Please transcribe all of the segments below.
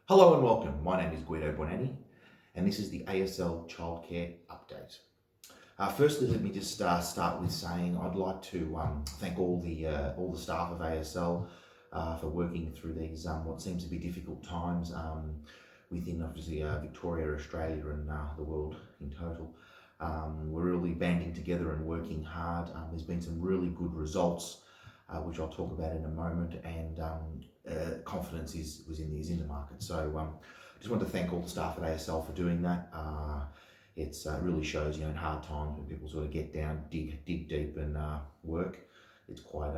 Hello and welcome. My name is Guido Bonanni, and this is the ASL Childcare Update. Firstly, let me just start with saying I'd like to thank all the staff of ASL for working through these what seems to be difficult times within obviously Victoria, Australia, and the world in total. We're really banding together and working hard. There's been some really good results, which I'll talk about in a moment, and confidence is in the market. So I just want to thank all the staff at ASL for doing that. It's really shows, in hard times when people sort of get down, dig deep, and work. It's quite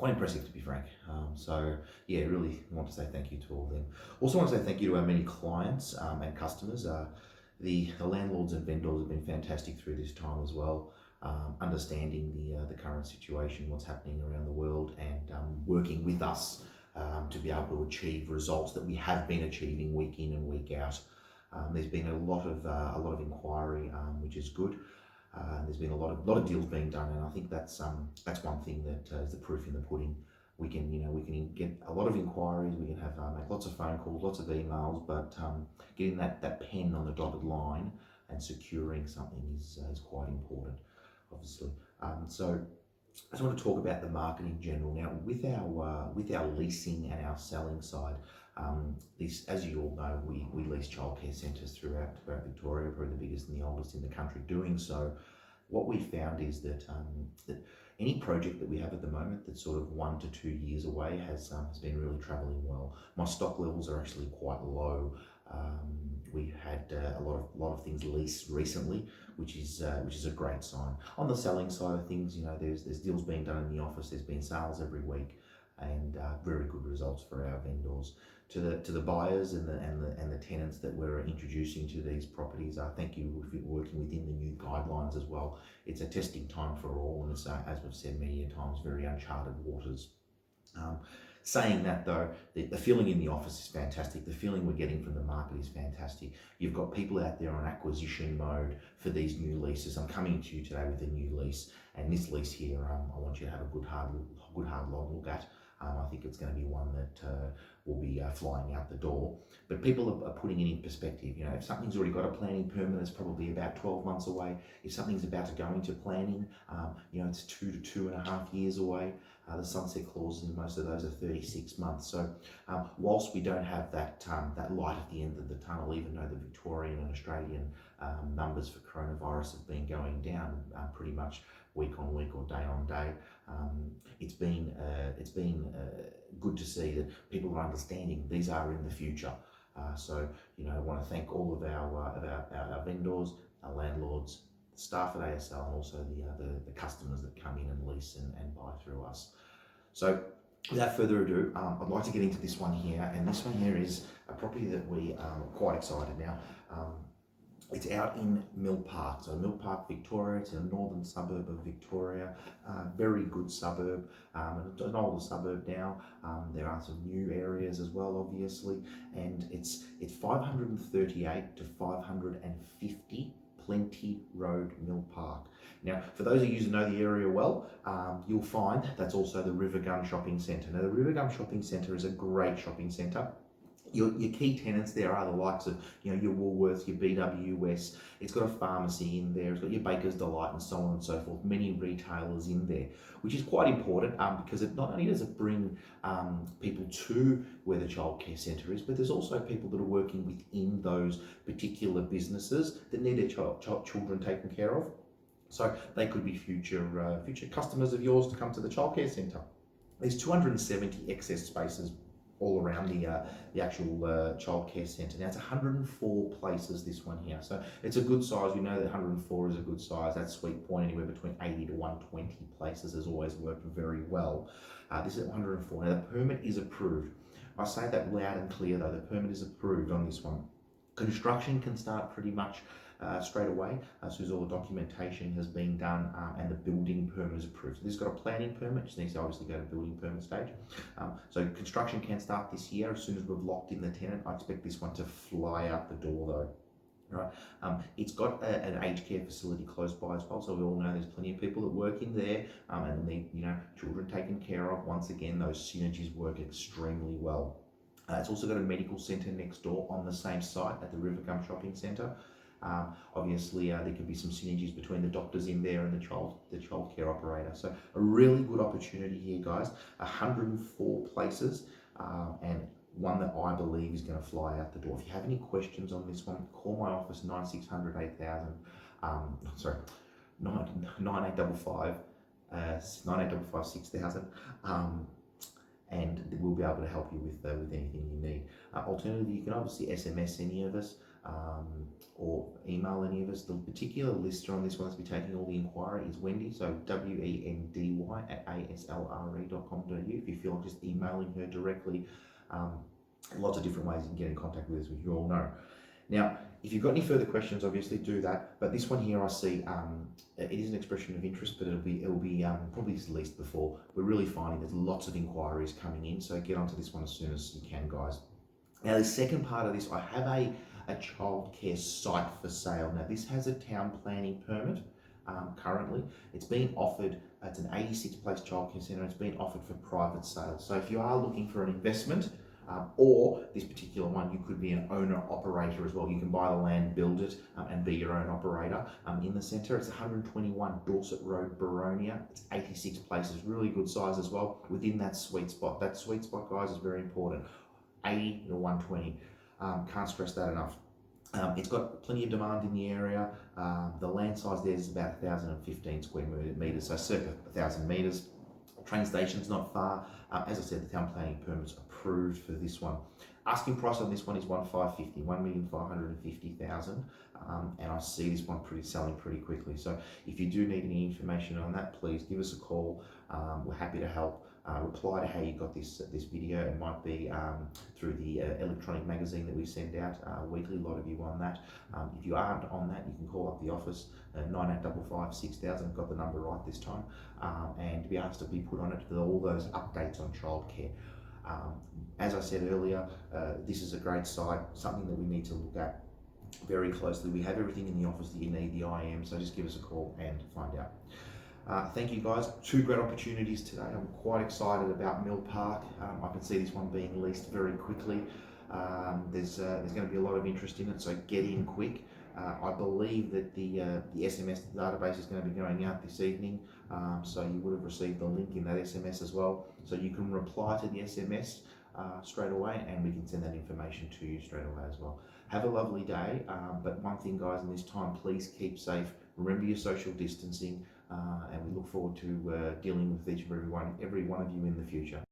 impressive, to be frank. So yeah, really want to say thank you to all of them. Also want to say thank you to our many clients and customers. The landlords and vendors have been fantastic through this time as well. Understanding the current situation, what's happening around the world, and working with us to be able to achieve results that we have been achieving week in and week out. There's been a lot of inquiry, which is good. There's been a lot of deals being done, and I think that's one thing that is the proof in the pudding. We can get a lot of inquiries. We can have make lots of phone calls, lots of emails, but getting that pen on the dotted line and securing something is quite important, obviously. So I just want to talk about the market in general now. With our leasing and our selling side, this, as you all know, we lease childcare centres throughout Victoria, probably the biggest and the oldest in the country doing so. What we found is that any project that we have at the moment that's sort of 1 to 2 years away has been really travelling well. My stock levels are actually quite low. We've had a lot of things leased recently, which is a great sign. On the selling side of things, there's deals being done in the office. There's been sales every week, and very good results for our vendors. To the buyers and the tenants that we're introducing to these properties, thank you for working within the new guidelines as well. It's a testing time for all, and it's as we've said many times, very uncharted waters. Saying that though, the feeling in the office is fantastic. The feeling we're getting from the market is fantastic. You've got people out there on acquisition mode for these new leases. I'm coming to you today with a new lease, and this lease here, I want you to have a good hard long look at. I think it's going to be one that will be flying out the door. But people are putting it in perspective. If something's already got a planning permit, it's probably about 12 months away. If something's about to go into planning, it's 2 to 2.5 years away. The sunset clauses in most of those are 36 months. So whilst we don't have that light at the end of the tunnel, even though the Victorian and Australian numbers for coronavirus have been going down pretty much week on week or day on day, it's been good to see that people are understanding these are in the future. So I want to thank all of our vendors, our landlords, staff at ASL, and also the customers that come in and lease and buy through us. So without further ado, I'd like to get into this one here, and this one here is a property that we are quite excited now. It's out in Mill Park, so Mill Park, Victoria. It's a northern suburb of Victoria, very good suburb, an older suburb now. There are some new areas as well, obviously, and it's 538 to 550 Plenty Road, Mill Park. Now, for those of you who know the area well, you'll find that's also the Rivergun Shopping Centre. Now, the Rivergun Shopping Centre is a great shopping centre. Your key tenants there are the likes of your Woolworths, your BWS. It's got a pharmacy in there. It's got your Baker's Delight and so on and so forth. Many retailers in there, which is quite important because it not only does it bring people to where the childcare centre is, but there's also people that are working within those particular businesses that need their children taken care of. So they could be future customers of yours to come to the childcare centre. There's 270 excess spaces all around the actual childcare centre. Now it's 104 places, this one here, so it's a good size. We know that 104 is a good size. That sweet point anywhere between 80 to 120 places has always worked very well. This is 104. Now the permit is approved. I say that loud and clear though, the permit is approved on this one. Construction can start pretty much straight away as soon as all the documentation has been done and the building permit is approved. So this has got a planning permit, just needs to obviously go to building permit stage. So construction can start this year as soon as we've locked in the tenant. I expect this one to fly out the door though. Right. It's got an aged care facility close by as well, so we all know there's plenty of people that work in there and need children taken care of. Once again, those synergies work extremely well. It's also got a medical centre next door on the same site at the Rivergum Shopping Centre. Obviously, there could be some synergies between the doctors in there and the childcare operator. So a really good opportunity here, guys. 104 places, and one that I believe is going to fly out the door. If you have any questions on this one, call my office 9600 8000. Sorry, 9855 9855 6000. And we'll be able to help you with anything you need. Alternatively, you can obviously SMS any of us or email any of us. The particular lister on this one that's be taking all the inquiry is Wendy, so WENDY at aslre.com.au. If you feel like just emailing her directly, lots of different ways you can get in contact with us, which you all know. Now, if you've got any further questions, obviously do that. But this one here, I see it is an expression of interest, but it'll be probably leased before. We're really finding there's lots of inquiries coming in, so get onto this one as soon as you can, guys. Now, the second part of this, I have a childcare site for sale. Now, this has a town planning permit. Currently, it's being offered. It's an 86-place childcare centre. It's being offered for private sale. So, if you are looking for an investment, or this particular one, you could be an owner-operator as well. You can buy the land, build it, and be your own operator in the centre. It's 121 Dorset Road, Baronia. It's 86 places, really good size as well, within that sweet spot. That sweet spot, guys, is very important. 80 to 120. Can't stress that enough. It's got plenty of demand in the area. The land size there is about 1,015 square metres, so circa 1,000 metres. Train station's not far. As I said, the town planning permit's approved for this one. Asking price on this one is 1,550, 1,550,000, and I see this one selling pretty quickly. So if you do need any information on that, please give us a call. We're happy to help. Reply to how you got this video. It might be through the electronic magazine that we send out weekly. A lot of you on that. If you aren't on that, you can call up the office 9855 6000. Got the number right this time, and be asked to be put on it for all those updates on childcare. As I said earlier, this is a great site, something that we need to look at very closely. We have everything in the office that you need, the IM, so just give us a call and find out. Thank you, guys. Two great opportunities today. I'm quite excited about Mill Park. I can see this one being leased very quickly. There's going to be a lot of interest in it, so get in quick. I believe that the SMS database is going to be going out this evening, so you would have received the link in that SMS as well. So you can reply to the SMS straight away, and we can send that information to you straight away as well. Have a lovely day, but one thing, guys, in this time, please keep safe. Remember your social distancing, and we look forward to dealing with every one of you in the future.